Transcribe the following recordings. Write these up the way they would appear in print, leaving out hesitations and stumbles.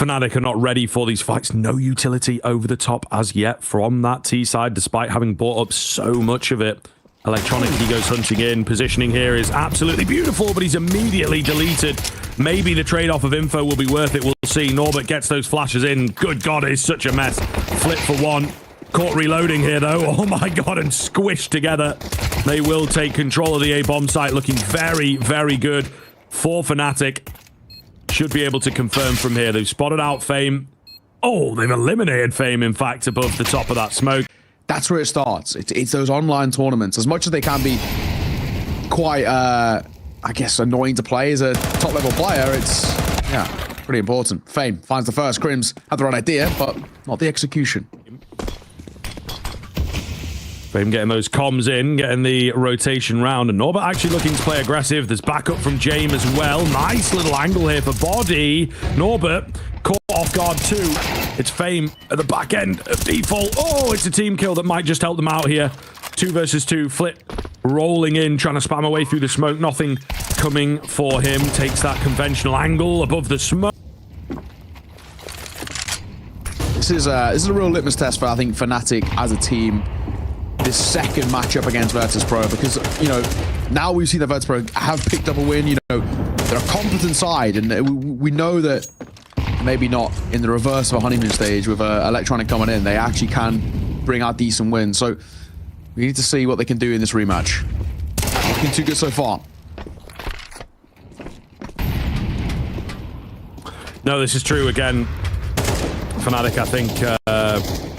fnatic are not ready for these fights. No utility over the top as yet from that T side, despite having bought up so much of it. Electronic, he goes hunting in. Positioning here is absolutely beautiful, but he's immediately deleted. Maybe the trade-off of info will be worth it. We'll see. Norbert gets those flashes in. Good God, it's such a mess. Flip for one. Caught reloading here, though. Oh, my God, and squished together. They will take control of the A-bomb site. Looking very, very good for fnatic. Should be able to confirm from here. They've spotted out Fame. Oh, they've eliminated Fame, in fact, above the top of that smoke. That's where it starts. It's those online tournaments. As much as they can be quite, I guess, annoying to play as a top-level player, it's, yeah, pretty important. Fame finds the first. Crims had the right idea, but not the execution. Fame getting those comms in, getting the rotation round, and Norbert actually looking to play aggressive. There's backup from Jame as well. Nice little angle here for Body. Norbert caught off guard too. It's Fame at the back end of default. Oh, it's a team kill that might just help them out here. 2 versus 2. Flip rolling in, trying to spam away through the smoke. Nothing coming for him. Takes that conventional angle above the smoke. This is a real litmus test for, I think, fnatic as a team. This second matchup against Virtus.pro, because, you know, now we've seen that Virtus.pro have picked up a win. You know, they're a competent side, and we know that maybe not in the reverse of a honeymoon stage with Electronic coming in. They actually can bring out decent wins. So we need to see what they can do in this rematch. Looking too good so far. No, this is true again. fnatic, I think,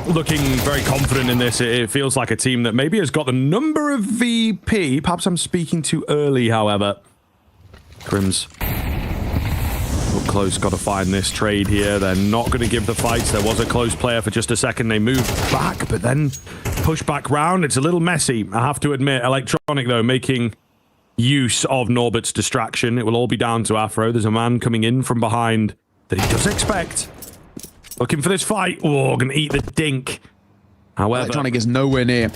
looking very confident in this. It feels like a team that maybe has got the number of VP. Perhaps I'm speaking too early, however. Crims up close, got to find this trade here. They're not going to give the fights. There was a close player for just a second. They moved back, but then push back round. It's a little messy, I have to admit. Electronic, though, making use of Norbert's distraction. It will all be down to Afro. There's a man coming in from behind that he does expect. Looking for this fight. Oh, gonna eat the dink. However, Electronic is nowhere near.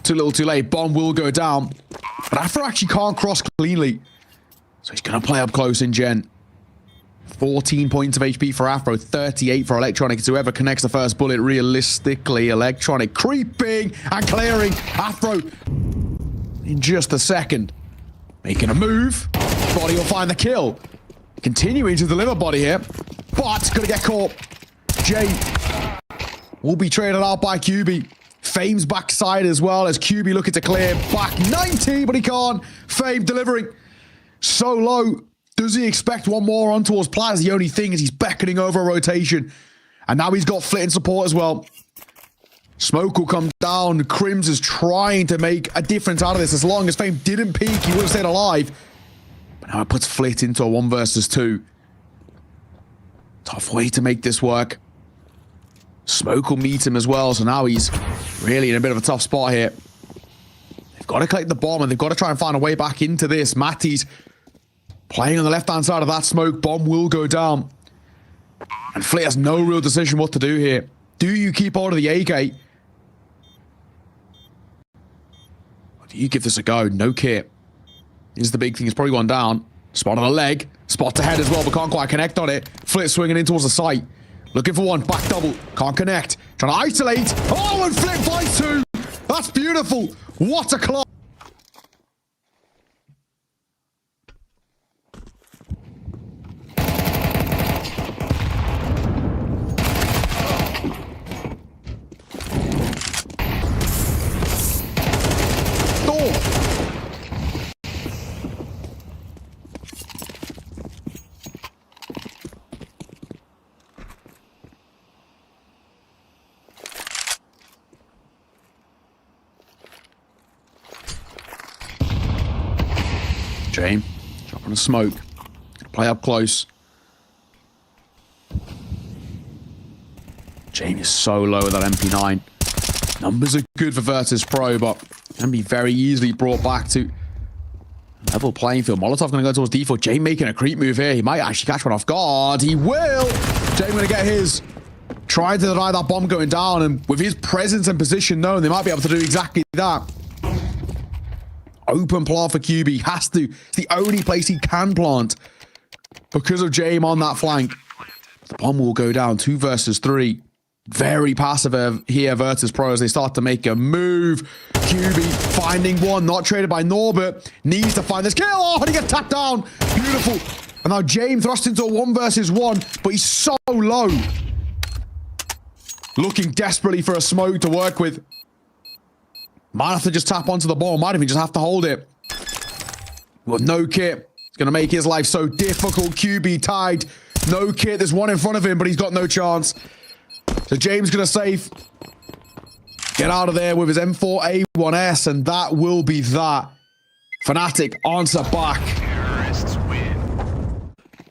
Too little, too late. Bomb will go down. But Afro actually can't cross cleanly. So he's gonna play up close in Gen. 14 points of HP for Afro, 38 for Electronic. It's whoever connects the first bullet. Realistically, Electronic creeping and clearing. Afro in just a second. Making a move. Body will find the kill. Continuing to deliver Body here. But gonna get caught. Jay will be traded out by QB. Fame's backside as well as QB looking to clear back 90, but he can't. Fame delivering so low. Does he expect one more on towards Platters? The only thing is he's beckoning over a rotation. And now he's got Flit in support as well. Smoke will come down. Crims is trying to make a difference out of this. As long as Fame didn't peek, he would have stayed alive. But now it puts Flit into a 1 versus 2. Tough way to make this work. Smoke will meet him as well, so now he's really in a bit of a tough spot here. They've got to collect the bomb, and they've got to try and find a way back into this. Matty's playing on the left-hand side of that smoke. Bomb will go down. And Flit has no real decision what to do here. Do you keep hold of the AK? Or do you give this a go? No kit. Here's the big thing. It's probably gone down. Spot on the leg. Spot to head as well, but can't quite connect on it. Flit swinging in towards the site. Looking for one. Back double. Can't connect. Trying to isolate. Oh, and Flit finds 2. That's beautiful. What a club. Jame, dropping a smoke. Gonna play up close. Jame is so low with that MP9. Numbers are good for Virtus.pro, but can be very easily brought back to level playing field. Molotov gonna go towards default. Jame making a creep move here. He might actually catch one off guard. He will! Jame gonna get his. Trying to deny that bomb going down, and with his presence and position known, they might be able to do exactly that. Open plant for QB. Has to. It's the only place he can plant because of Jame on that flank. The bomb will go down 2 versus 3. Very passive here, Virtus Pro, as they start to make a move. QB finding one, not traded by Norbert. Needs to find this kill. Oh, and he gets tapped down. Beautiful. And now James thrust into a 1 versus 1, but he's so low. Looking desperately for a smoke to work with. Might have to just tap onto the ball. Might even just have to hold it. Well, no kit. It's going to make his life so difficult. QB tied. No kit. There's one in front of him, but he's got no chance. So James going to save. Get out of there with his M4A1S, and that will be that. fnatic answer back.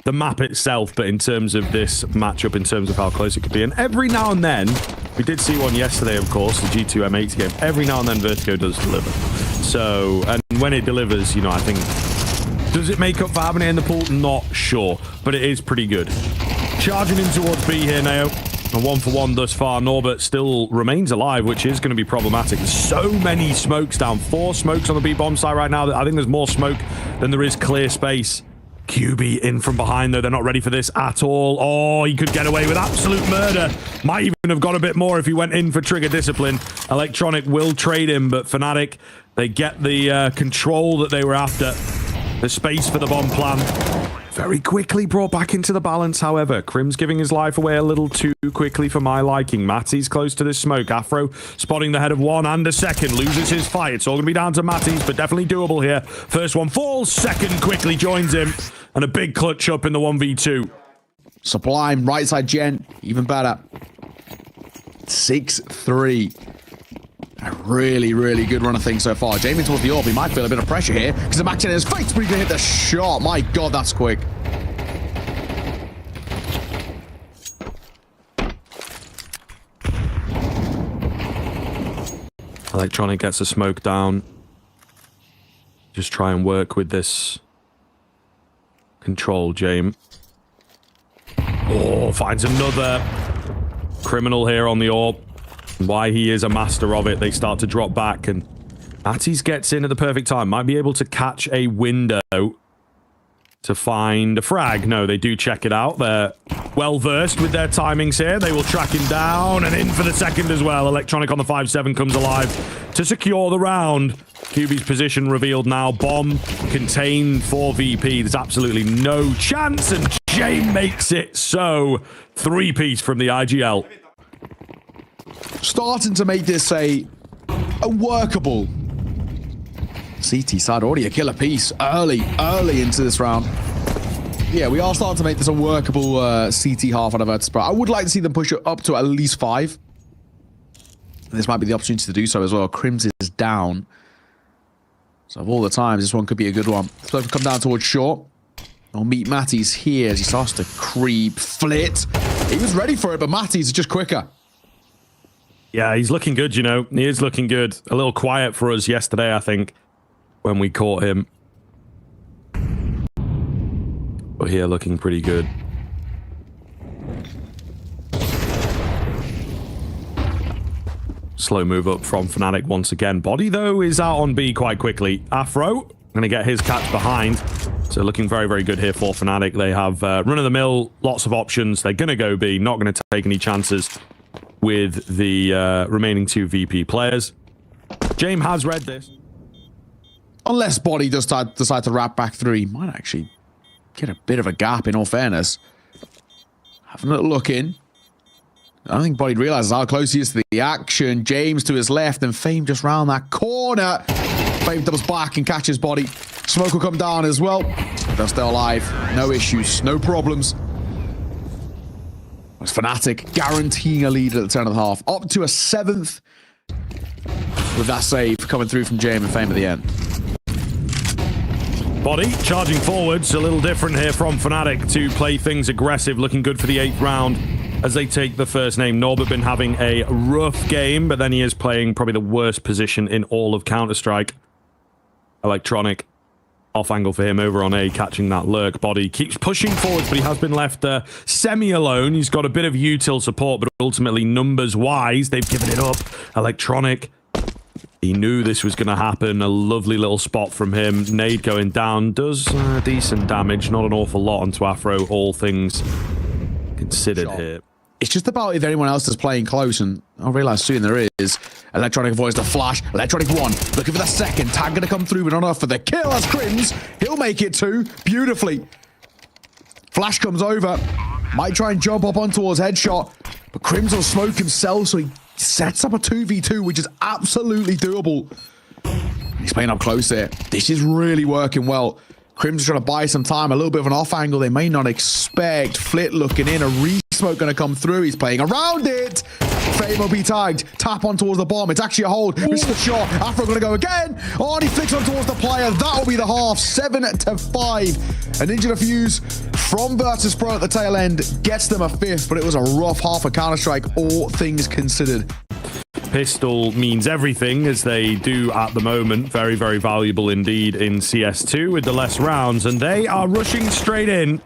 The map itself, but in terms of this matchup, in terms of how close it could be. And every now and then, we did see one yesterday, of course, the G2 M80 game. Every now and then, Vertigo does deliver. So, and when it delivers, you know, I think, does it make up for having it in the pool? Not sure, but it is pretty good. Charging in towards B here now. A 1-for-1 thus far. Norbert still remains alive, which is going to be problematic. There's so many smokes down. 4 smokes on the B-bomb side right now. I think there's more smoke than there is clear space. QB in from behind, though. They're not ready for this at all. Oh, he could get away with absolute murder. Might even have got a bit more if he went in for trigger discipline. Electronic will trade him, but fnatic, they get the control that they were after. The space for the bomb plan. Very quickly brought back into the balance, however. Crim's giving his life away a little too quickly for my liking. Matty's close to this smoke. Afro spotting the head of 1 and a second. Loses his fight. It's all going to be down to Matty's, but definitely doable here. First one falls. Second quickly joins him. And a big clutch up in the 1v2. Sublime, right side gen. Even better. 6-3. A really, really good run of things so far. Jamie towards the orb. He might feel a bit of pressure here because the match in his face, but he's going to hit the shot. My God, that's quick. Electronic gets the smoke down. Just try and work with this control, James. Oh, finds another criminal here on the orb. Why he is a master of it. They start to drop back, and Matties gets in at the perfect time. Might be able to catch a window to find a frag. No, they do check it out. They're well versed with their timings here. They will track him down and in for the second as well. Electronic on the 5-7 comes alive to secure the round. QB's position revealed now. Bomb contained for VP. There's absolutely no chance, and Jay makes it so. 3-piece from the IGL. Starting to make this a workable CT side. Already a killer piece early into this round. Yeah, we are starting to make this a workable CT half out of Virtus Pro. I would like to see them push it up to at least 5. This might be the opportunity to do so as well. Crims is down. So of all the times, this one could be a good one. Supposed to come down towards short. I'll meet Matty's here as he starts to creep. Flit. He was ready for it, but Matty's is just quicker. Yeah, he's looking good, you know. He is looking good. A little quiet for us yesterday, I think, when we caught him. But here, looking pretty good. Slow move up from fnatic once again. Body, though, is out on B quite quickly. Afro going to get his catch behind. So looking very, very good here for fnatic. They have run-of-the-mill, lots of options. They're going to go B, not going to take any chances with the remaining 2 VP players. James has read this. Unless Body does decide to wrap back 3, might actually get a bit of a gap, in all fairness. Having a little look in. I don't think Body realizes how close he is to the action. James to his left, and Fame just round that corner. Fame doubles back and catches Body. Smoke will come down as well. They're still alive. No issues, no problems. It's fnatic guaranteeing a lead at the turn of the half. Up to a 7th with that save coming through from James and Fame at the end. Body charging forwards. A little different here from fnatic to play things aggressive. Looking good for the 8th round as they take the first name. Norbert been having a rough game, but then he is playing probably the worst position in all of Counter-Strike. Electronic. Off angle for him over on A, catching that lurk. Body keeps pushing forwards, but he has been left semi-alone. He's got a bit of util support, but ultimately, numbers-wise, they've given it up. Electronic. He knew this was going to happen. A lovely little spot from him. Nade going down. Does decent damage. Not an awful lot onto Afro, all things considered here. It's just about if anyone else is playing close, and I'll realize soon there is. Electronic avoids the flash. Electronic 1, looking for the second. Tag gonna come through, but not enough for the kill as Crims. He'll make it 2 beautifully. Flash comes over. Might try and jump up on towards headshot, but Crims will smoke himself, so he sets up a 2v2, which is absolutely doable. He's playing up close here. This is really working well. Crims is trying to buy some time, a little bit of an off angle they may not expect. Flit looking in, a re-smoke going to come through. He's playing around it. Fame will be tagged. Tap on towards the bomb. It's actually a hold. Missed the shot. Afro going to go again. Oh, and he flicks on towards the player. That will be the half. 7-5. An Ninja Fuse from Virtus Pro at the tail end gets them a 5th, but it was a rough half for Counter-Strike, all things considered. Pistol means everything, as they do at the moment. Very, very valuable indeed in CS2 with the less rounds, and they are rushing straight in.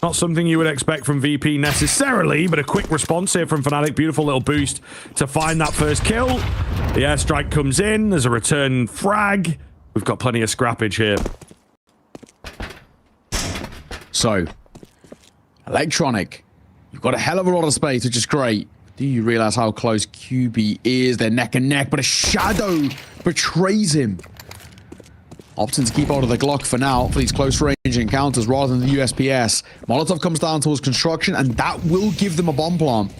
Not something you would expect from VP necessarily, but a quick response here from fnatic. Beautiful little boost to find that first kill. The airstrike comes in. There's a return frag. We've got plenty of scrappage here. So, Electronic, you've got a hell of a lot of space, which is great. Do you realize how close QB is? They're neck and neck, but a shadow betrays him. Opting to keep hold of the Glock for now for these close range encounters rather than the USPS. Molotov comes down towards construction, and that will give them a bomb plant.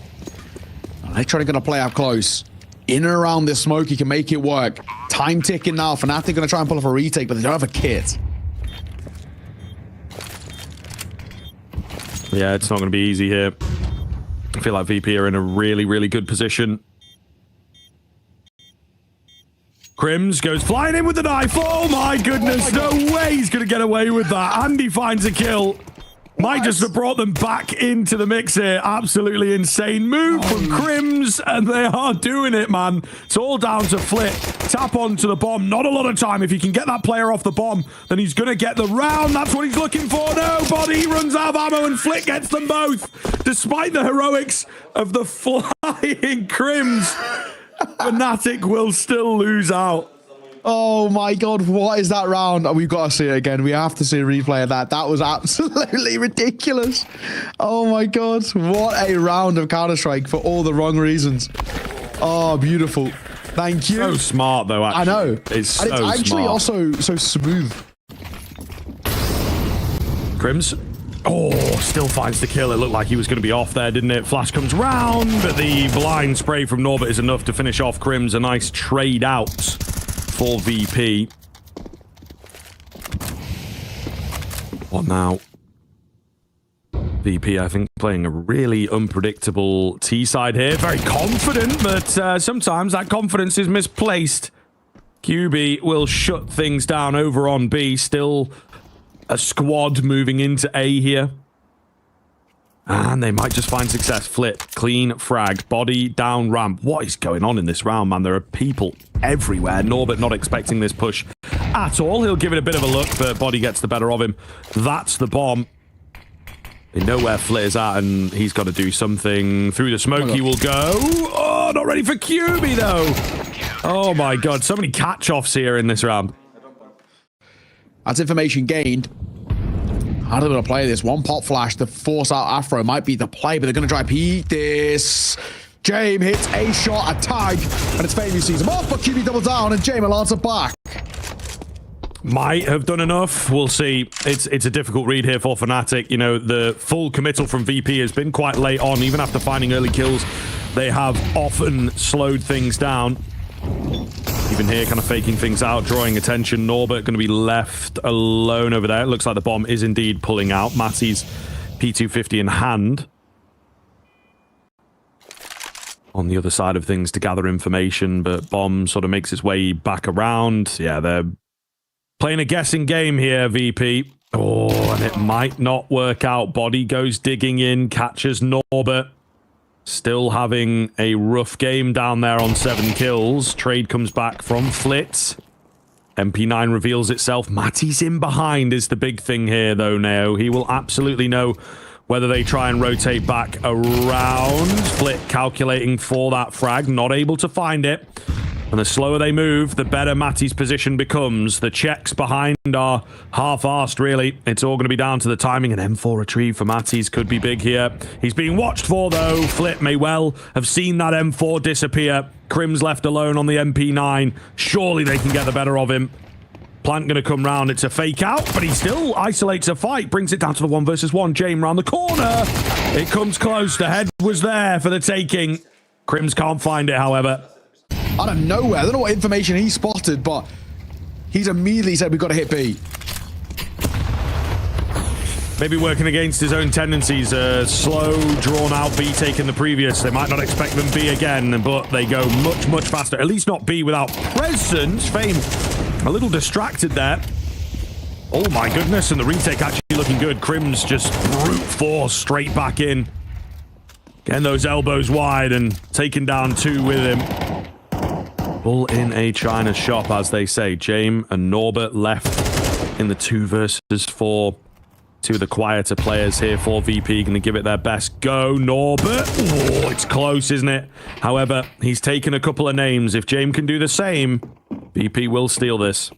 Electronic going to play up close. In and around this smoke, he can make it work. Time ticking now. fnatic going to try and pull off a retake, but they don't have a kit. Yeah, it's not going to be easy here. I feel like VP are in a really, really good position. Crims goes flying in with the knife. Oh my goodness, no way he's going to get away with that. Andy finds a kill. Might just have brought them back into the mix here. Absolutely insane move from Crims, and they are doing it, man. It's all down to Flit. Tap onto the bomb. Not a lot of time. If he can get that player off the bomb, then he's going to get the round. That's what he's looking for. Nobody. He runs out of ammo, and Flit gets them both. Despite the heroics of the flying Crims, fnatic will still lose out. Oh my god, what is that round? We've got to see it again. We have to see a replay of that. That was absolutely ridiculous. Oh my god, what a round of Counter-Strike for all the wrong reasons. Oh, beautiful. Thank you. So smart, though, actually. I know. It's so and it's actually smart. also so smooth. Crims. Oh, still finds the kill. It looked like he was going to be off there, didn't it? Flash comes round, but the blind spray from Norbert is enough to finish off Crims. A nice trade out for VP. What now? VP, I think, playing a really unpredictable T side here. Very confident, but sometimes that confidence is misplaced. QB will shut things down over on B. Still a squad moving into A here. And they might just find success. Flit, clean frag, body down ramp. What is going on in this round, man? There are people everywhere. Norbert not expecting this push at all. He'll give it a bit of a look, but body gets the better of him. That's the bomb. They know where Flit is at, and he's got to do something. Through the smoke he will go. Oh, not ready for QB, though. Oh, my God. So many catch-offs here in this round. That's information gained. How are they going to play this? One pop flash to force out Afro might be the play, but they're going to try peek this. Jame hits a shot, a tag, and it's Fame who sees him off, but QB double down, and Jame will answer back. Might have done enough. We'll see. It's a difficult read here for fnatic. You know, the full committal from VP has been quite late on. Even after finding early kills, they have often slowed things down. Even here, kind of faking things out, drawing attention. Norbert going to be left alone over there. It looks like the bomb is indeed pulling out. Matty's P250 in hand. On the other side of things to gather information, but bomb sort of makes its way back around. Yeah, they're playing a guessing game here, VP. Oh, and it might not work out. Body goes digging in, catches Norbert. Still having a rough game down there on 7 kills. Trade comes back from Flit. MP9 reveals itself. Matty's in behind is the big thing here, though, now. He will absolutely know whether they try and rotate back around. Flit calculating for that frag. Not able to find it. And the slower they move, the better Matty's position becomes. The checks behind are half-arsed, really. It's all going to be down to the timing. An M4 retrieve for Matty's could be big here. He's being watched for, though. Flip may well have seen that M4 disappear. Crim's left alone on the MP9. Surely they can get the better of him. Plant going to come round. It's a fake out, but he still isolates a fight. Brings it down to the 1 versus 1. James round the corner. It comes close. The head was there for the taking. Crims can't find it, however. Out of nowhere. I don't know what information he spotted, but he's immediately said we've got to hit B. Maybe working against his own tendencies. Slow, drawn-out B taking the previous. They might not expect them B again, but they go much, much faster. At least not B without presence. Fame a little distracted there. Oh my goodness, and the retake actually looking good. Crims just brute force straight back in. Getting those elbows wide and taking down 2 with him. Bull in a China shop, as they say. James and Norbert left in the 2 versus 4. 2 of the quieter players here for VP. Going to give it their best go. Norbert. Oh, it's close, isn't it? However, he's taken a couple of names. If James can do the same, VP will steal this.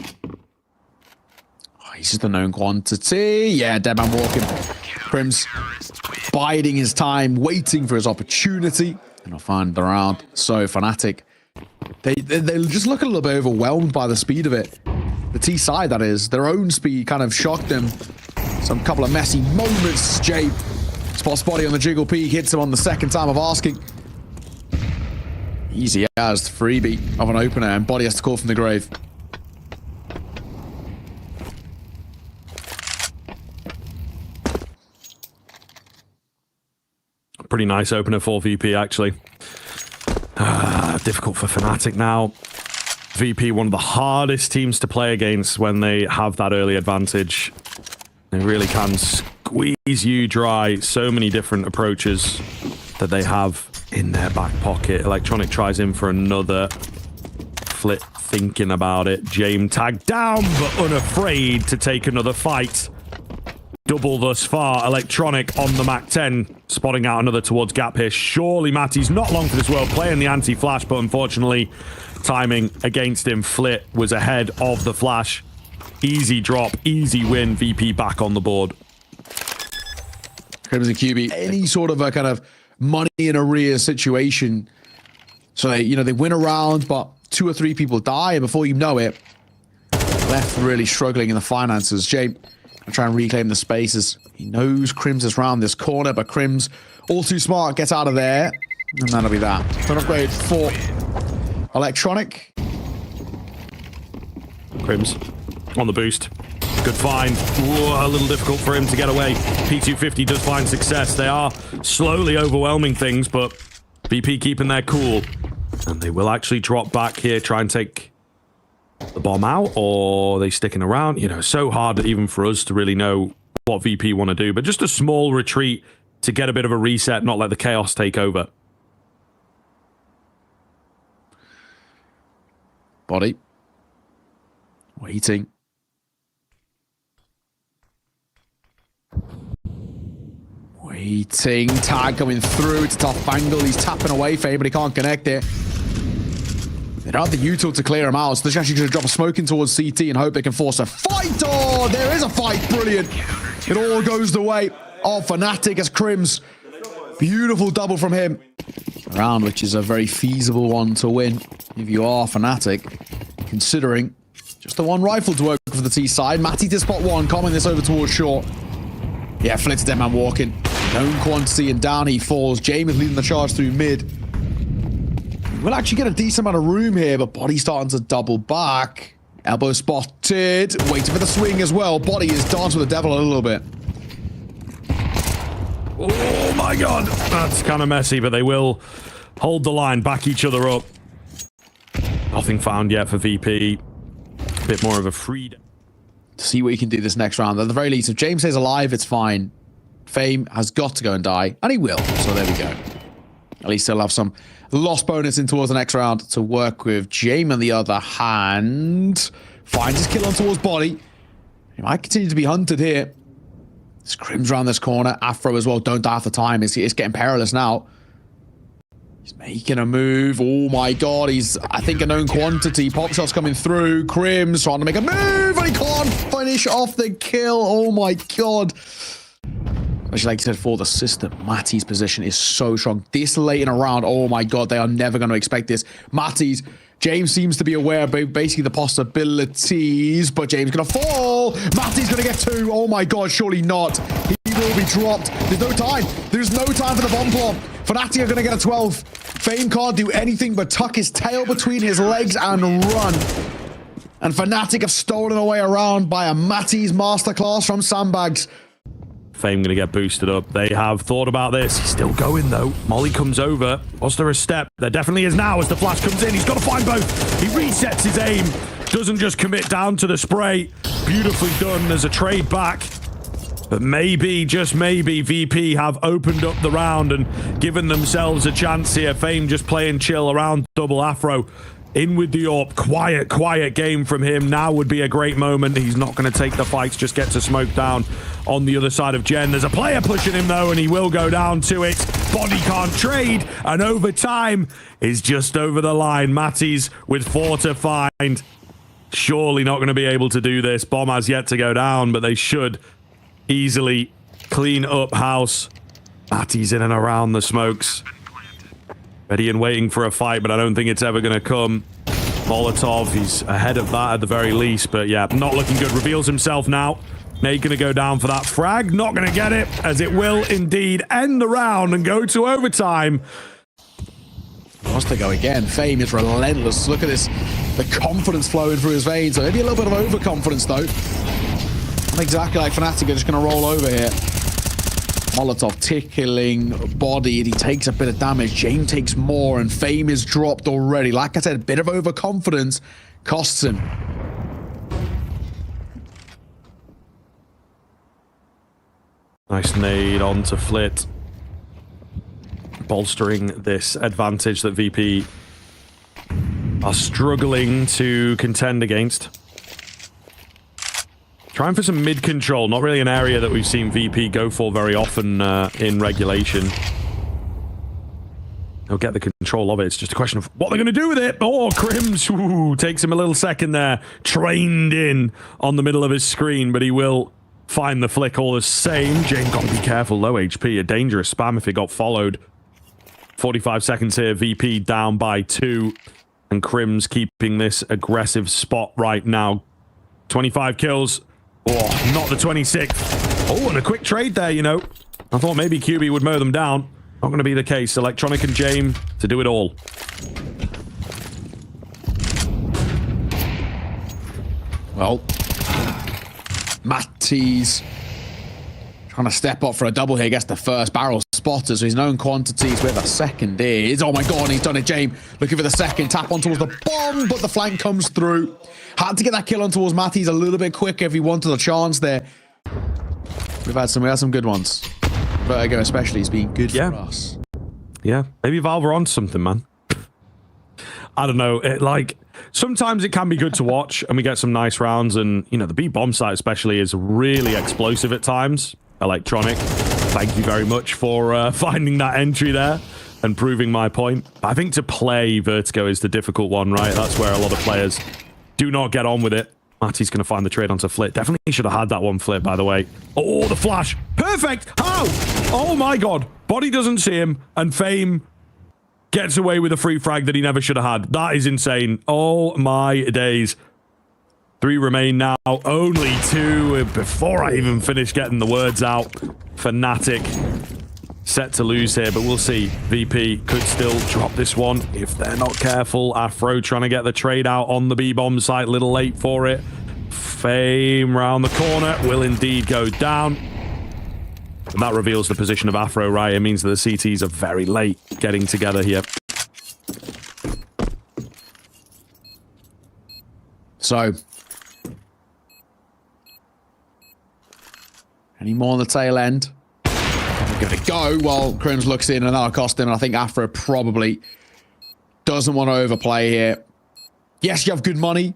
Oh, he's just a known quantity. Yeah, Deadman walking. Crims biding his time, waiting for his opportunity. And I'll find the round. So fnatic, they just look a little bit overwhelmed by the speed of it. The T side, that is. Their own speed kind of shocked them. Some couple of messy moments. Jay spots body on the jiggle peak, hits him on the second time of asking. Easy as freebie of an opener, and body has to call from the grave. Pretty nice opener for VP, actually. Difficult for fnatic now. VP, one of the hardest teams to play against when they have that early advantage. They really can squeeze you dry. So many different approaches that they have in their back pocket. Electronic tries in for another. Flip thinking about it. James tagged down, but unafraid to take another fight. Double thus far. Electronic on the Mac 10, spotting out another towards gap here. Surely Matty's not long for this world, playing the anti-flash, but unfortunately timing against him. Flit was ahead of the flash. Easy drop, easy win. VP back on the board. Crimson QB, any sort of a kind of money in arrears situation. So they win a round, but 2 or 3 people die, and before you know it, left really struggling in the finances. Jay, I'm trying to reclaim the spaces. He knows Crims is round this corner, but Crims, all too smart, gets out of there. And that'll be that. Turn upgrade for Electronic. Crims on the boost. Good find. Ooh, a little difficult for him to get away. P250 does find success. They are slowly overwhelming things, but VP keeping their cool. And they will actually drop back here, try and take the bomb out, or are they sticking around? You know, so hard even for us to really know what VP want to do, but just a small retreat to get a bit of a reset, not let the chaos take over. Body. Waiting. Waiting. Tag coming through. It's a tough angle. He's tapping away for him, but he can't connect it. They don't have the util to clear him out, so they're actually going to drop a smoke in towards CT and hope they can force a fight. Oh, there is a fight. Brilliant. It all goes the way of fnatic as Crims. Beautiful double from him. A round which is a very feasible one to win if you are fnatic, considering just the one rifle to work for the T side. Matty to spot one, coming this over towards short. Yeah, Flit's dead man walking. Known quantity, and down he falls. James leading the charge through mid. We'll actually get a decent amount of room here, but Body starting to double back. Elbow spotted. Waiting for the swing as well. Body is dancing with the devil a little bit. Oh my god. That's kind of messy, but they will hold the line, back each other up. Nothing found yet for VP. A bit more of a freedom. To see what he can do this next round. At the very least, if James stays alive, it's fine. Fame has got to go and die, and he will. So there we go. At least he'll have some lost bonus in towards the next round to work with. James, on the other hand, finds his kill on towards Body. He might continue to be hunted here. Scrims around this corner. Afro as well. Don't die off the time. It's getting perilous now. He's making a move. Oh my god, he's, I think, a known quantity. Pop shots coming through. Crim's trying to make a move, and he can't finish off the kill. Oh my god. Actually, like you said, for the system, Matty's position is so strong. This late in a round, oh my god, they are never going to expect this. Matty's, James seems to be aware of basically the possibilities, but James going to fall. Matty's going to get 2. Oh my god, surely not. He will be dropped. There's no time. There's no time for the bomb plot. fnatic are going to get a 12. Fame can't do anything but tuck his tail between his legs and run. And fnatic have stolen away around by a Matty's masterclass from Sandbags. Fame going to get boosted up. They have thought about this. He's still going, though. Molly comes over. Was there a step? There definitely is now as the flash comes in. He's got to find both. He resets his aim. Doesn't just commit down to the spray. Beautifully done as a trade back. But maybe, just maybe, VP have opened up the round and given themselves a chance here. Fame just playing chill around double Afro. In with the AWP. Quiet game from him. Now would be a great moment. He's not going to take the fights, just get to smoke down on the other side of Gen. There's a player pushing him, though, and he will go down to it. Body can't trade, and overtime is just over the line. Matty's with 4 to find. Surely not going to be able to do this. Bomb has yet to go down, but they should easily clean up house. Matty's in and around the smokes. Ready and waiting for a fight, but I don't think it's ever going to come. Molotov, he's ahead of that at the very least, but yeah, not looking good. Reveals himself now. Nate going to go down for that frag. Not going to get it, as it will indeed end the round and go to overtime. Wants to go again. Fame is relentless. Look at this. The confidence flowing through his veins. So maybe a little bit of overconfidence, though. Not exactly like fnatic are just going to roll over here. Molotov tickling body, and he takes a bit of damage. James takes more, and Fame is dropped already. Like I said, a bit of overconfidence costs him. Nice nade onto Flit. Bolstering this advantage that VP are struggling to contend against. Trying for some mid control, not really an area that we've seen VP go for very often in regulation. He'll get the control of it. It's just a question of what they're going to do with it. Oh, Crims takes him a little second there. Trained in on the middle of his screen, but he will find the flick all the same. Jane got to be careful. Low HP, a dangerous spam if it got followed. 45 seconds here. VP down by 2. And Crims keeping this aggressive spot right now. 25 kills. Oh, not the 26th. Oh, and a quick trade there, you know. I thought maybe QB would mow them down. Not going to be the case. Electronic and James to do it all. Well, Matty's trying to step up for a double here. Gets the first barrel spotter, so he's known quantities where the second is. Oh my god, he's done it, James. Looking for the second. Tap on towards the bomb, but the flank comes through. Had to get that kill on towards Matty's a little bit quicker if he wanted a chance there. We had some good ones. Vertigo especially has been good for us. Yeah, maybe Valve are on something, man. I don't know. Sometimes it can be good to watch, and we get some nice rounds. And you know, the B bomb site especially is really explosive at times. Electronic, thank you very much for finding that entry there and proving my point. I think to play Vertigo is the difficult one, right? That's where a lot of players do not get on with it. Matty's going to find the trade onto Flit. Definitely should have had that one Flit, by the way. Oh, the flash. Perfect. How? Oh, my God. Body doesn't see him, and Fame gets away with a free frag that he never should have had. That is insane. Oh, my days. 3 remain now. Only 2 before I even finish getting the words out. fnatic set to lose here, but we'll see. VP could still drop this one if they're not careful. Afro trying to get the trade out on the B-bomb site. Little late for it. Fame round the corner will indeed go down. And that reveals the position of Afro, right? It means that the CTs are very late getting together here. So, any more on the tail end? We're going to go while Crims looks in, and that'll cost him. And I think Afro probably doesn't want to overplay here. Yes, you have good money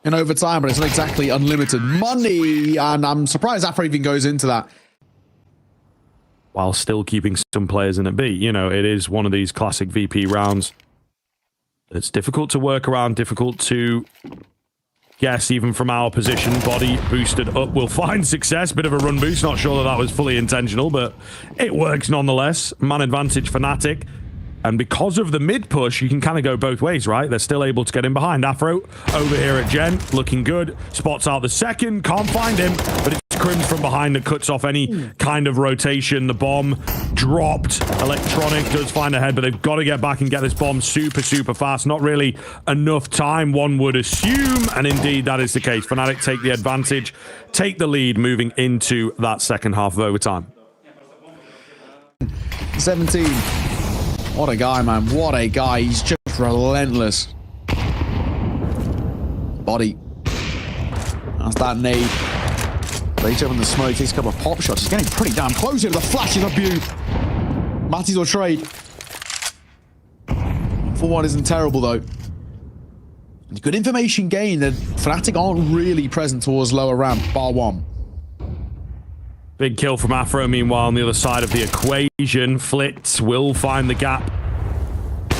in overtime, but it's not exactly unlimited money. And I'm surprised Afro even goes into that. while still keeping some players in at B. You know, it is one of these classic VP rounds. It's difficult to work around, difficult to guess even from our position. Body boosted up will find success. Bit of a run boost. Not sure that that was fully intentional, but it works nonetheless. Man advantage fnatic. And because of the mid push, you can kind of go both ways, right? They're still able to get in behind. Afro over here at Gen, looking good. Spots out the second, can't find him, but it's Crims from behind that cuts off any kind of rotation. The bomb dropped. Electronic does find a head, but they've got to get back and get this bomb super, super fast. Not really enough time, one would assume, and indeed that is the case. fnatic take the advantage, take the lead, moving into that second half of overtime. 17. What a guy, man. What a guy. He's just relentless. Body. That's that nade. Later in the smoke, takes a couple of pop shots. He's getting pretty damn close here. The flash is a beaut. Matties or trade. 4-1 isn't terrible, though. Good information gained that fnatic aren't really present towards lower ramp, bar one. Big kill from Afro, meanwhile, on the other side of the equation. Flitz will find the gap.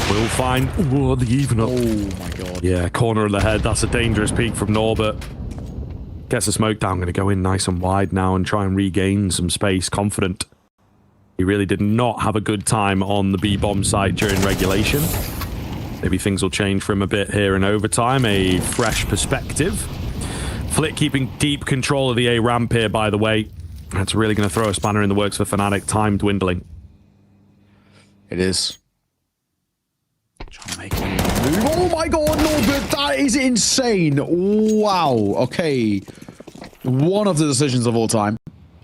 Will find... Ooh, the even up. Oh, my God. Yeah, corner of the head. That's a dangerous peek from Norbert. Gets the smoke down. Going to go in nice and wide now and try and regain some space. Confident. He really did not have a good time on the B-bomb site during regulation. Maybe things will change for him a bit here in overtime. A fresh perspective. Flit keeping deep control of the A ramp here, by the way. That's really going to throw a spanner in the works for fnatic. Time dwindling. It is. Trying to make a move. Oh my God, Norbert, that is insane. Wow. Okay. One of the decisions of all time.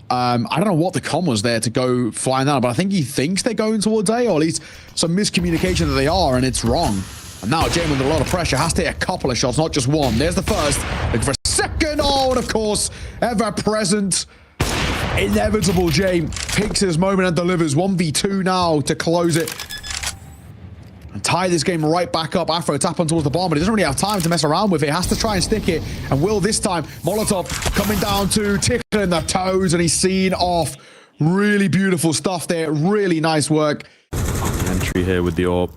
I don't know what the com was there to go flying down, but I think he thinks they're going towards A, or at least some miscommunication that they are, and it's wrong. And now Jame under a lot of pressure has to hit a couple of shots, not just one. There's the first. Looking for a second. Oh, and of course, ever present. Inevitable Jame picks his moment and delivers. 1v2 now to close it. And tie this game right back up. Afro tap on towards the bomb, but he doesn't really have time to mess around with it. He has to try and stick it. And will this time. Molotov coming down to tickling the toes, and he's seen off. Really beautiful stuff there. Really nice work. Entry here with the AWP.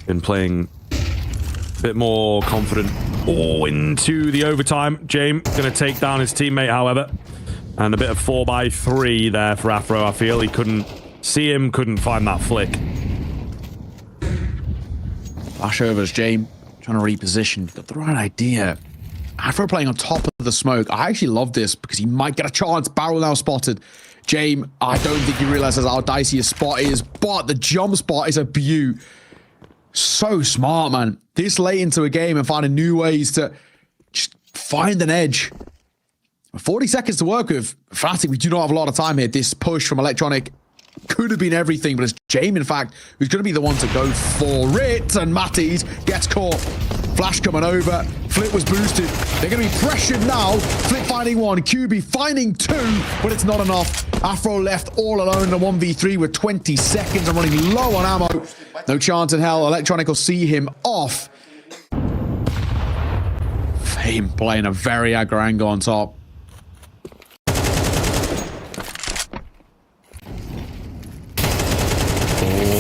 Been playing a bit more confident. Oh, into the overtime. Jame going to take down his teammate, however. And a bit of 4x3 there for Afro, I feel. He couldn't see him, couldn't find that flick. Flash over as Jame trying to reposition. Got the right idea. Afro playing on top of the smoke. I actually love this because he might get a chance. Barrel now spotted. Jame, I don't think he realizes how dicey his spot is, but the jump spot is a beaut. So smart, man. This late into a game and finding new ways to just find an edge. 40 seconds to work with. fnatic, we do not have a lot of time here. This push from Electronic could have been everything, but it's Jame, in fact, who's going to be the one to go for it. And Matties gets caught. Flash coming over. Flit was boosted. They're going to be pressured now. Flit finding one. QB finding two, but it's not enough. Afro left all alone in the 1v3 with 20 seconds and running low on ammo. No chance in hell. Electronic will see him off. Fame playing a very aggro angle on top.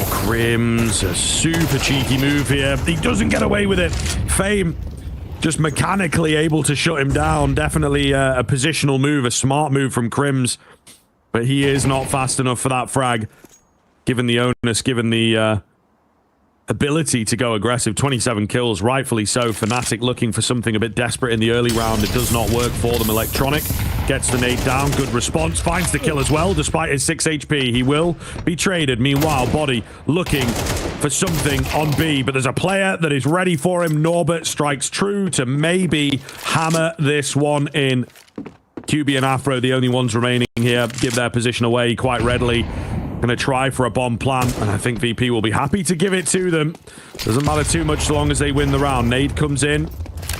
Crims, a super cheeky move here. He doesn't get away with it. Fame just mechanically able to shut him down. Definitely a positional move, a smart move from Crims. But he is not fast enough for that frag. Given the onus, given the ability to go aggressive. 27 kills, rightfully so. fnatic looking for something a bit desperate in the early round. It does not work for them. Electronic gets the nade down. Good response. Finds the kill as well, despite his 6 HP. He will be traded. Meanwhile, Body looking for something on B, but there's a player that is ready for him. Norbert strikes true to maybe hammer this one in. QB and Afro, the only ones remaining here, give their position away quite readily. Going to try for a bomb plant, and I think VP will be happy to give it to them. Doesn't matter too much so long as they win the round. Nade comes in.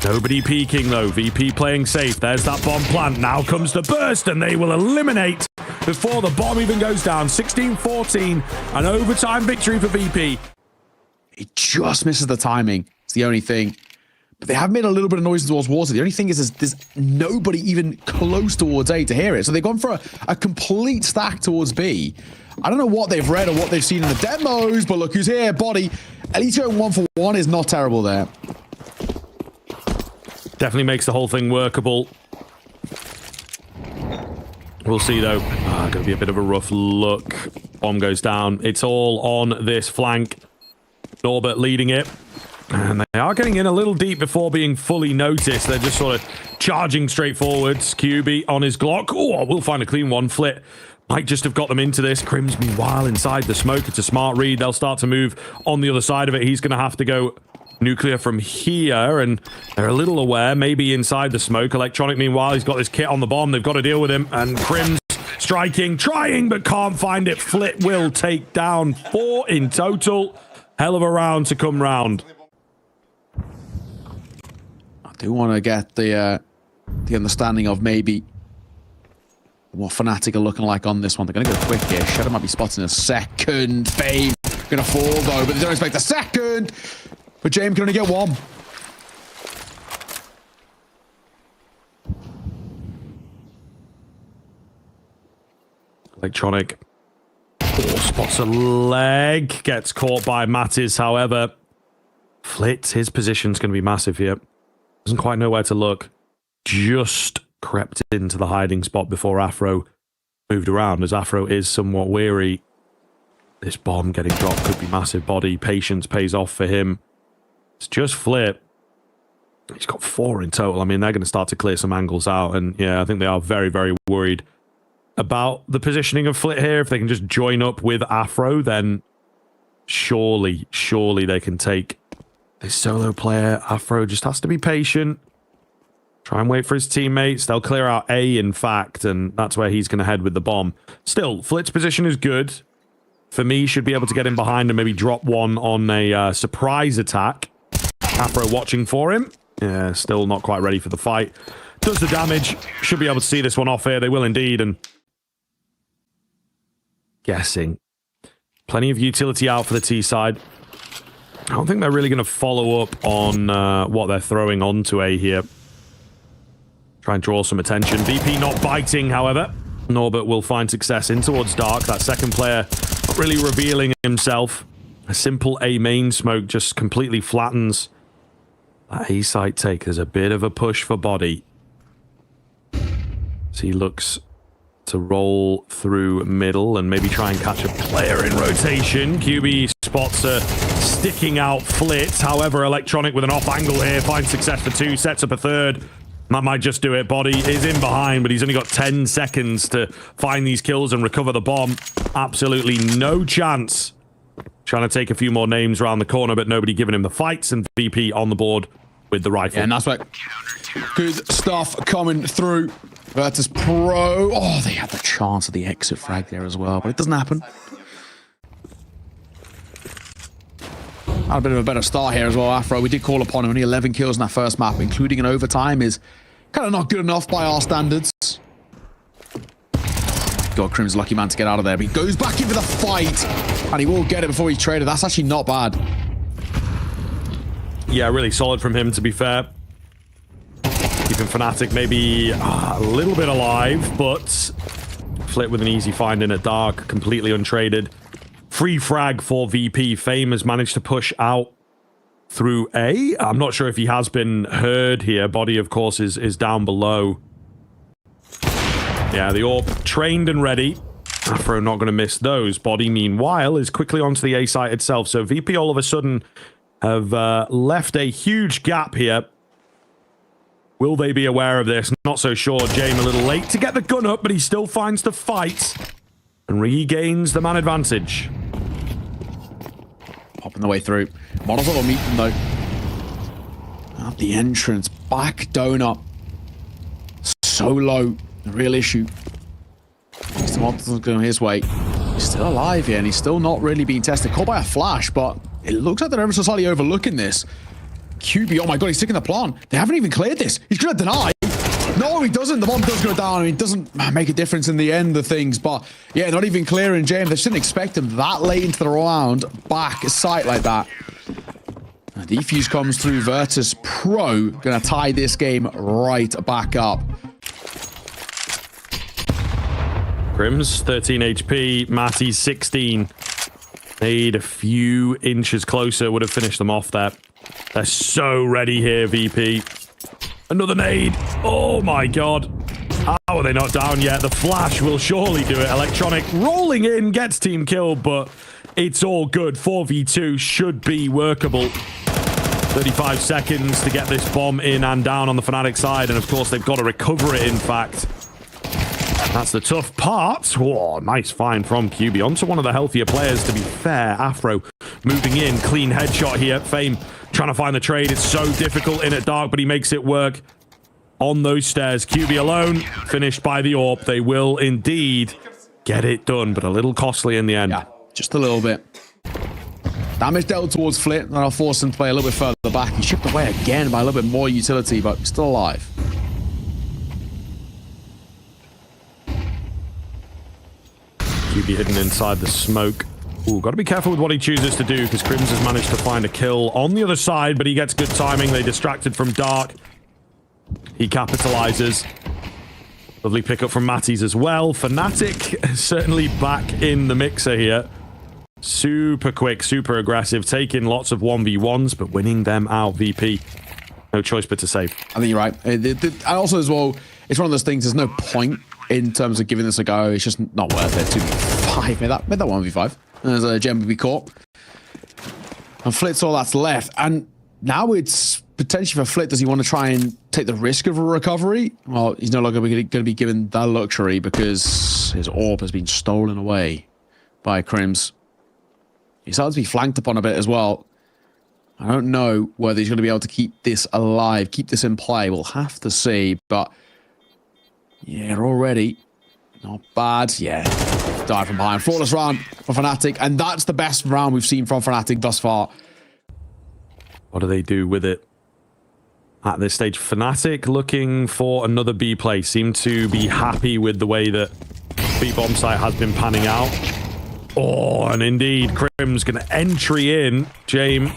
Nobody peeking, though. VP playing safe. There's that bomb plant. Now comes the burst, and they will eliminate before the bomb even goes down. 16-14, an overtime victory for VP. It just misses the timing. It's the only thing. But they have made a little bit of noise towards water. The only thing is there's nobody even close towards A to hear it. So they've gone for a complete stack towards B. I don't know what they've read or what they've seen in the demos, but look who's here. Body. At least going 1-for-1 is not terrible there. Definitely makes the whole thing workable. We'll see, though. Going to be a bit of a rough look. Bomb goes down. It's all on this flank. Norbert leading it. And they are getting in a little deep before being fully noticed. They're just sort of charging straight forwards. QB on his Glock. Oh, we'll find a clean one. Flit might just have got them into this. Crims, meanwhile, inside the smoke. It's a smart read. They'll start to move on the other side of it. He's going to have to go nuclear from here, and they're a little aware, maybe inside the smoke. Electronic, meanwhile, he's got this kit on the bomb. They've got to deal with him, and Crims striking, trying, but can't find it. Flit will take down 4 in total. Hell of a round to come round. I do want to get the understanding of maybe what Fnatic are looking like on this one. They're going to go quick here. Shadow might be spotting a second. Fame going to fall, though, but they don't expect a second. But James can only get 1. Electronic. Spots a leg. Gets caught by Mattis, however. Flit, his position's going to be massive here. Doesn't quite know where to look. Just crept into the hiding spot before Afro moved around, as Afro is somewhat weary. This bomb getting dropped could be massive. Body patience pays off for him. It's just Flit. He's got 4 in total. I mean, they're going to start to clear some angles out, and yeah, I think they are very, very worried about the positioning of Flit here. If they can just join up with Afro, then surely they can take this solo player. Afro just has to be patient. Try and wait for his teammates. They'll clear out A, in fact, and that's where he's going to head with the bomb. Still, Flit's position is good. For me, should be able to get in behind and maybe drop one on a surprise attack. Afro watching for him. Yeah, still not quite ready for the fight. Does the damage. Should be able to see this one off here. They will indeed, and guessing. Plenty of utility out for the T side. I don't think they're really going to follow up on what they're throwing onto A here. Try and draw some attention. VP not biting, however. Norbert will find success in towards Dark. That second player not really revealing himself. A simple A main smoke just completely flattens that A site take. There's a bit of a push for Body. So he looks to roll through middle and maybe try and catch a player in rotation. QB spots a sticking out Flit. However, Electronic with an off angle here finds success for 2, sets up a third. That might just do it. Body is in behind, but he's only got 10 seconds to find these kills and recover the bomb. Absolutely no chance. Trying to take a few more names around the corner, but nobody giving him the fights, and VP on the board with the rifle. Yeah, and that's what good stuff coming through. Virtus Pro. Oh, they had the chance of the exit frag there as well, but it doesn't happen. Had a bit of a better start here as well, Afro. We did call upon him. Only 11 kills in that first map, including an overtime, is kind of not good enough by our standards. God, Crim's lucky man to get out of there, but he goes back into the fight, and he will get it before he's traded. That's actually not bad. Yeah, really solid from him, to be fair. Keeping Fnatic maybe a little bit alive, but Flit with an easy find in at Dark, completely untraded. Free frag for VP. Fame has managed to push out through A. I'm not sure if he has been heard here. Body, of course, is down below. Yeah, the AWP trained and ready. Afro not going to miss those. Body, meanwhile, is quickly onto the A site itself. So VP all of a sudden have left a huge gap here. Will they be aware of this? Not so sure. Jame a little late to get the gun up, but he still finds the fight and regains the man advantage. Popping the way through. Molotov will meet them, though. At the entrance. Back donut. So low. The real issue. Mr. Molotov going his way. He's still alive here, and he's still not really being tested. Caught by a flash, but it looks like they're ever so slightly overlooking this. QB, oh my god, he's taking the plant. They haven't even cleared this. He's going to deny. No, he doesn't. The bomb does go down. I mean, it doesn't make a difference in the end of things. But yeah, not even clearing James. They shouldn't expect him that late into the round back a site like that. Defuse comes through. Virtus Pro going to tie this game right back up. Crims, 13 HP. Matty's 16. Made a few inches closer. Would have finished them off there. They're so ready here, VP. Another nade. Oh my god. How are they not down yet? The flash will surely do it. Electronic rolling in, gets team killed, but it's all good. 4v2 should be workable. 35 seconds to get this bomb in and down on the Fnatic side, and of course they've got to recover it, in fact. That's the tough part. Oh, nice find from QB. Onto one of the healthier players, to be fair. Afro moving in. Clean headshot here. Fame trying to find the trade. It's so difficult in at dark, but he makes it work on those stairs. QB alone, finished by the AWP. They will indeed get it done, but a little costly in the end. Yeah, just a little bit. Damage dealt towards Flit, and I'll force him to play a little bit further back. He chipped away again by a little bit more utility, but still alive. QB hidden inside the smoke. Ooh, got to be careful with what he chooses to do, because Crims has managed to find a kill on the other side, but he gets good timing. They distracted from dark. He capitalizes. Lovely pickup from Matties as well. fnatic certainly back in the mixer here. Super quick, super aggressive, taking lots of 1v1s, but winning them out, VP. No choice but to save. I think you're right. And also as well, it's one of those things, there's no point in terms of giving this a go. It's just not worth it. 2v5, made that 1v5. And there's a gem to be caught. And Flit's all that's left. And now it's potentially for Flit. Does he want to try and take the risk of a recovery? Well, he's no longer going to be given that luxury because his AWP has been stolen away by Crims. He starts to be flanked upon a bit as well. I don't know whether he's going to be able to keep this alive, keep this in play. We'll have to see, but yeah, already not bad. Yeah, died from behind. Flawless round for fnatic, and that's the best round we've seen from fnatic thus far. What do they do with it at this stage? fnatic looking for another B play. Seem to be happy with the way that B bomb site has been panning out. Oh, and indeed, Crim's going to entry in. James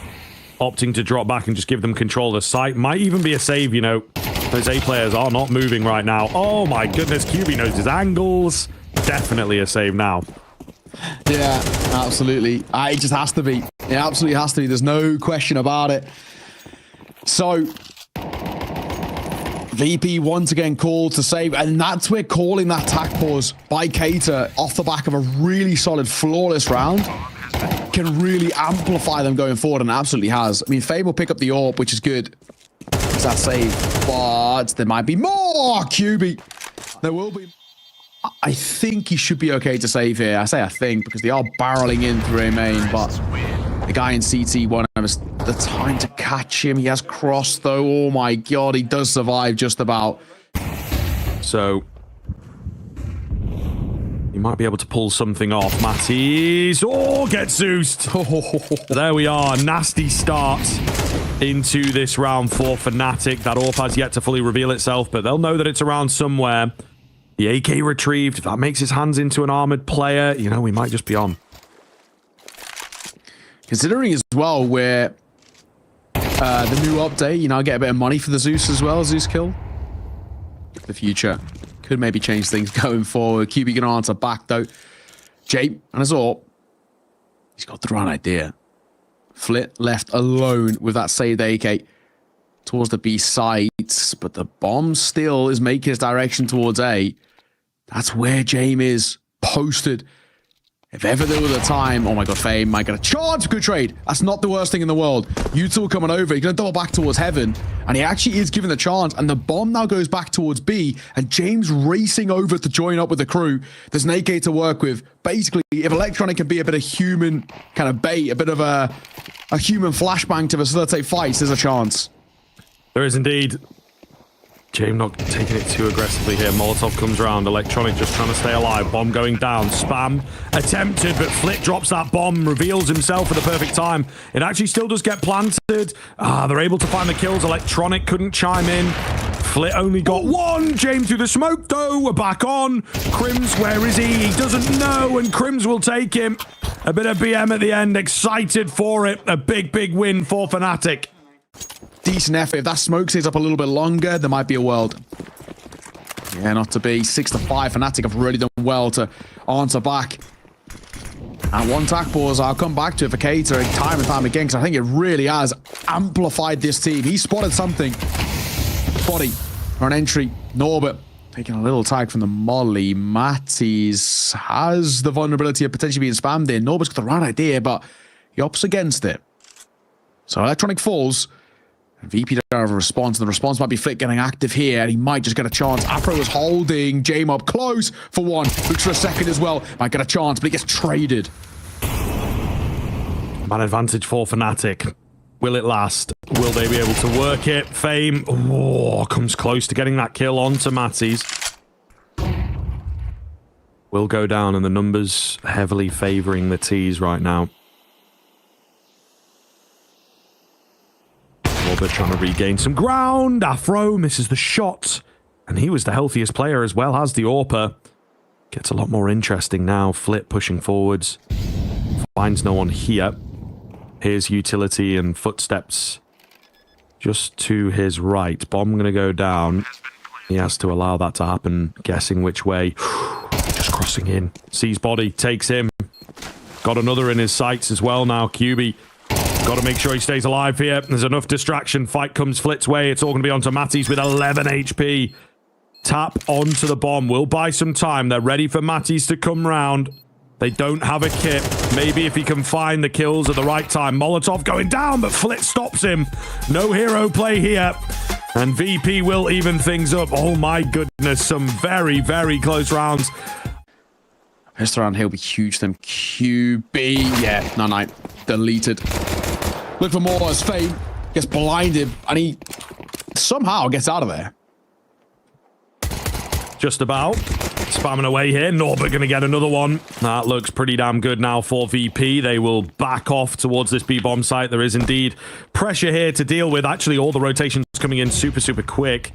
opting to drop back and just give them control of the site. Might even be a save, you know. Those A players are not moving right now. Oh my goodness, QB knows his angles. Definitely a save now. Yeah, absolutely. It just has to be. It absolutely has to be. There's no question about it. So, VP once again called to save, and that's where calling that tack pause by Cater off the back of a really solid, flawless round can really amplify them going forward, and absolutely has. I mean, Fame will pick up the AWP, which is good. It's that save, but there might be more. QB. There will be. I think he should be okay to save here. I say I think because they are barreling in through a main, but the guy in CT won't have the time to catch him. He has crossed though. Oh my god, he does survive just about. So he might be able to pull something off. Matties, oh, gets Zeused. There we are. Nasty start into this round for fnatic. That AWP has yet to fully reveal itself, but they'll know that it's around somewhere. The AK retrieved. If that makes his hands into an armored player, you know, we might just be on. Considering as well where the new update, you know, I get a bit of money for the Zeus as well, Zeus kill. The future could maybe change things going forward. QB gonna answer back though. Jay and his AWP. He's got the right idea. Flit left alone with that saved AK towards the B sites, but the bomb still is making his direction towards A. That's where James is posted. If ever there was a time, oh my god, Fame might get a charge. Good trade. That's not the worst thing in the world. U2 coming over. He's going to double back towards Heaven, and he actually is given the chance, and the bomb now goes back towards B, and James racing over to join up with the crew. There's an AK to work with. Basically, if Electronic can be a bit of human kind of bait, a bit of a human flashbang to facilitate fights, there's a chance. There is indeed. James not taking it too aggressively here. Molotov comes around. Electronic just trying to stay alive. Bomb going down. Spam attempted, but Flit drops that bomb, reveals himself at the perfect time. It actually still does get planted. They're able to find the kills. Electronic couldn't chime in. Flit only got one. James through the smoke, though. We're back on. Crims, where is he? He doesn't know, and Crims will take him. A bit of BM at the end. Excited for it. A big, big win for fnatic. Decent effort. If that smoke stays up a little bit longer, there might be a world. Yeah, not to be. 6-5. fnatic have really done well to answer back. And one tack pause, I'll come back to it for Cater time and time again, because I think it really has amplified this team. He spotted something. Body for an entry. Norbert taking a little tag from the molly. Matties has the vulnerability of potentially being spammed in. Norbert's got the right idea, but he opts against it. So Electronic falls. VP don't have a response, and the response might be Flit getting active here, and he might just get a chance. Afro is holding Jame up close for one. Looks for a second as well. Might get a chance, but he gets traded. Man advantage for fnatic. Will it last? Will they be able to work it? Fame comes close to getting that kill onto Matties. Will go down, and the numbers heavily favoring the T's right now. Norbert trying to regain some ground. Afro misses the shot, and he was the healthiest player as well as the AWPer. Gets a lot more interesting now. Flit pushing forwards. Finds no one here. Here's utility and footsteps just to his right. Bomb going to go down. He has to allow that to happen. Guessing which way. Just crossing in. Sees body. Takes him. Got another in his sights as well now. QB. Got to make sure he stays alive here. There's enough distraction. Fight comes Flit's way. It's all going to be onto Matties with 11 HP. Tap onto the bomb. Will buy some time. They're ready for Matties to come round. They don't have a kit. Maybe if he can find the kills at the right time. Molotov going down, but Flit stops him. No hero play here. And VP will even things up. Oh my goodness. Some very, very close rounds. Pistol around here will be huge. Them QB. Yeah, no. Deleted. Look for more as Fame gets blinded, and he somehow gets out of there. Just about. Spamming away here. Norbert going to get another one. That looks pretty damn good now for VP. They will back off towards this B-bomb site. There is indeed pressure here to deal with. Actually, all the rotations coming in super, super quick.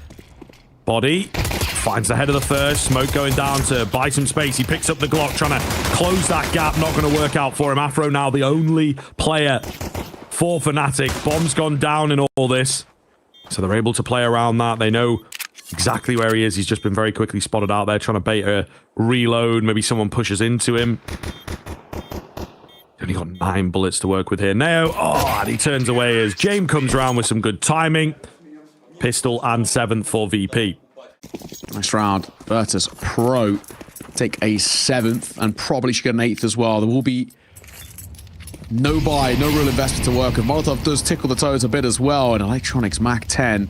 Body finds the head of the first. Smoke going down to buy some space. He picks up the Glock, trying to close that gap. Not going to work out for him. Afro now the only player for fnatic. Bomb's gone down in all this. So they're able to play around that. They know exactly where he is. He's just been very quickly spotted out there, trying to bait a reload. Maybe someone pushes into him. Only got 9 bullets to work with here. No. Oh, and he turns away as James comes around with some good timing. Pistol and 7th for VP. Nice round. Virtus Pro take a 7th and probably should get an 8th as well. There will be no buy, no real investment to work with. Molotov does tickle the toes a bit as well. And Electronics Mac 10.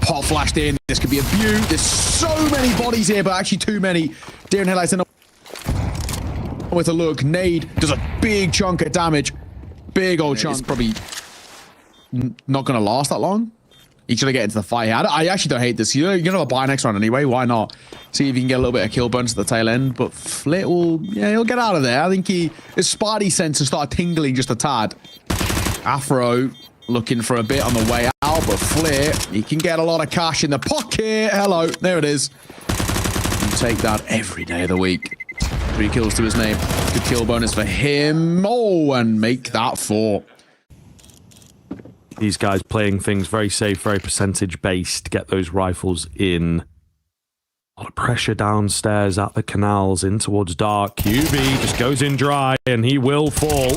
Pot flashed in. This could be a beaut. There's so many bodies here, but actually too many. Deer and Headlights in with a look. Nade does a big chunk of damage. Big old chunk. It's probably not going to last that long. He's going to get into the fight here. I actually don't hate this. You're going to buy next round anyway. Why not? See if you can get a little bit of kill bonus at the tail end. But Flit will, he'll get out of there. I think his Spidey senses start tingling just a tad. Afro looking for a bit on the way out, but Flit, he can get a lot of cash in the pocket. Hello, there it is. You take that every day of the week. 3 kills to his name. Good kill bonus for him. Oh, and make that 4. These guys playing things very safe, very percentage-based. Get those rifles in. A lot of pressure downstairs at the canals, in towards dark. QB just goes in dry, and he will fall.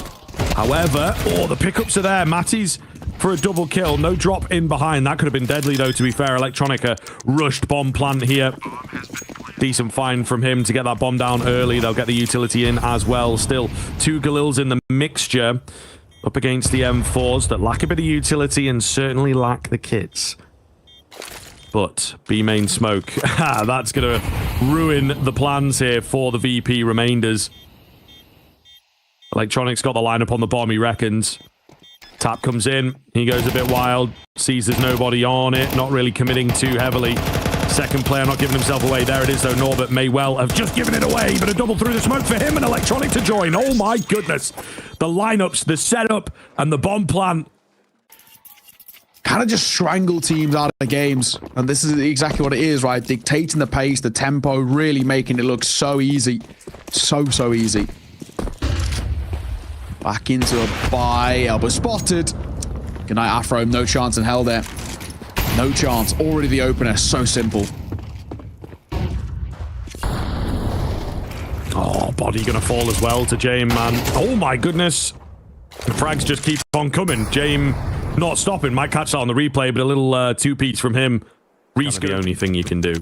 However, the pickups are there. Matties for a double kill. No drop in behind. That could have been deadly, though, to be fair. Electronica rushed bomb plant here. Decent find from him to get that bomb down early. They'll get the utility in as well. Still, 2 Galils in the mixture. Up against the M4s that lack a bit of utility and certainly lack the kits. But B-main smoke, that's going to ruin the plans here for the VP remainders. Electronics got the lineup on the bomb, he reckons. Tap comes in, he goes a bit wild, sees there's nobody on it, not really committing too heavily. Second player not giving himself away. There it is, though. Norbert may well have just given it away, but a double through the smoke for him and Electronic to join. Oh, my goodness. The lineups, the setup, and the bomb plan. kind of just strangle teams out of games. And this is exactly what it is, right? Dictating the pace, the tempo, really making it look so easy. So easy. Back into a buy. Elbow spotted. Good night, Afro. No chance in hell there. No chance. Already the opener. So simple. Oh, body gonna fall as well to Jame, man. Oh my goodness. The frags just keep on coming. Jame not stopping. Might catch that on the replay, but a little two-piece from him. Rescope. The only thing you can do.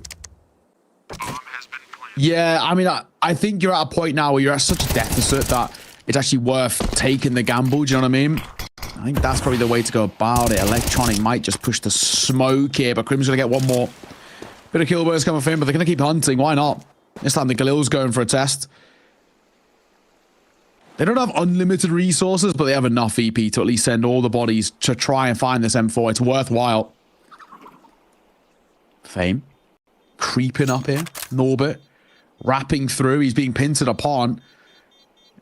Yeah, I mean, I think you're at a point now where you're at such a deficit that it's actually worth taking the gamble. Do you know what I mean? I think that's probably the way to go about it. Electronic might just push the smoke here, but Crim's going to get one more. Bit of kill burst coming for him, but they're going to keep hunting. Why not? This time the Galil's going for a test. They don't have unlimited resources, but they have enough EP to at least send all the bodies to try and find this M4. It's worthwhile. Fame. Creeping up here. Norbert. Wrapping through. He's being pinted upon.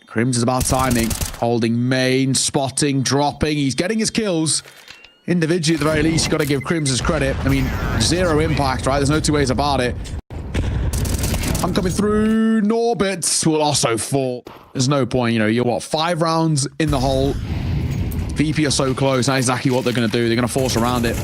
Crims is about timing. Holding main. Spotting. Dropping. He's getting his kills. Individually, at the very least, you've got to give Crims his credit. I mean, 0 impact, right? There's no two ways about it. I'm coming through. Norbit will also fall. There's no point, you know, you're what, 5 rounds in the hole. VP are so close. Not exactly what they're going to do. They're going to force around it.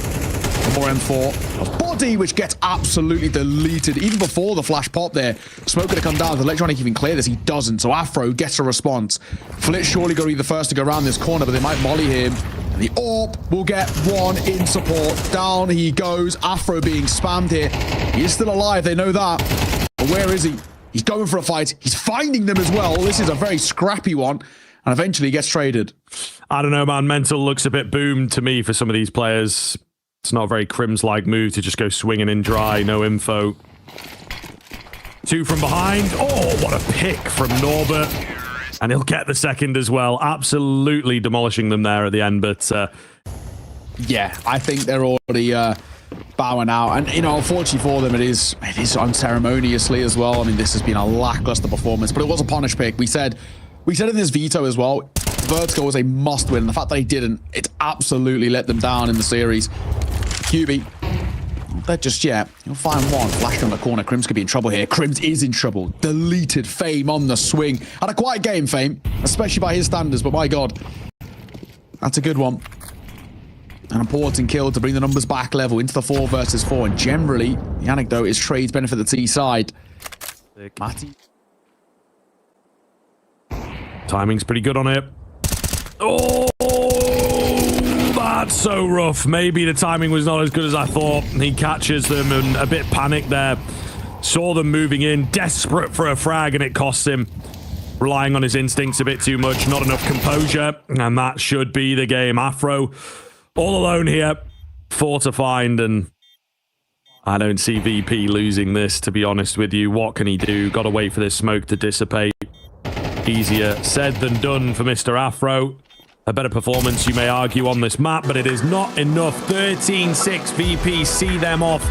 More M4. A body which gets absolutely deleted. Even before the flash pop there. Smoke going to come down. Does Electronic even clear this? He doesn't. So Afro gets a response. Flitz surely going to be the first to go around this corner, but they might molly him. And the AWP will get one in support. Down he goes. Afro being spammed here. He is still alive. They know that. But where is he? He's going for a fight. He's finding them as well. This is a very scrappy one. And eventually he gets traded. I don't know, man. Mental looks a bit boomed to me for some of these players. It's not a very Crims-like move to just go swinging in dry. No info. 2 from behind. Oh, what a pick from Norbert. And he'll get the second as well. Absolutely demolishing them there at the end. But yeah, I think they're already bowing out. And, you know, unfortunately for them, it is unceremoniously as well. I mean, this has been a lackluster performance, but it was a punish pick. We said in this veto as well, Vertical was a must win. The fact that he didn't, it absolutely let them down in the series. QB, they're just, yeah, you'll find one. Flash on the corner. Crims could be in trouble here. Crims is in trouble. Deleted. Fame on the swing. Had a quiet game, Fame, especially by his standards, but my God, that's a good one. An important kill to bring the numbers back level into the 4 versus 4. And generally, the anecdote is trades benefit the T side. Matty. Timing's pretty good on it. Oh, that's so rough. Maybe the timing was not as good as I thought. He catches them and a bit panicked there. Saw them moving in, desperate for a frag, and it costs him. Relying on his instincts a bit too much, not enough composure, and that should be the game. Afro all alone here, 4 to find, and I don't see VP losing this, to be honest with you. What can he do? Got to wait for this smoke to dissipate. Easier said than done for Mr. Afro. A better performance, you may argue, on this map, but it is not enough. 13-6 VP, see them off.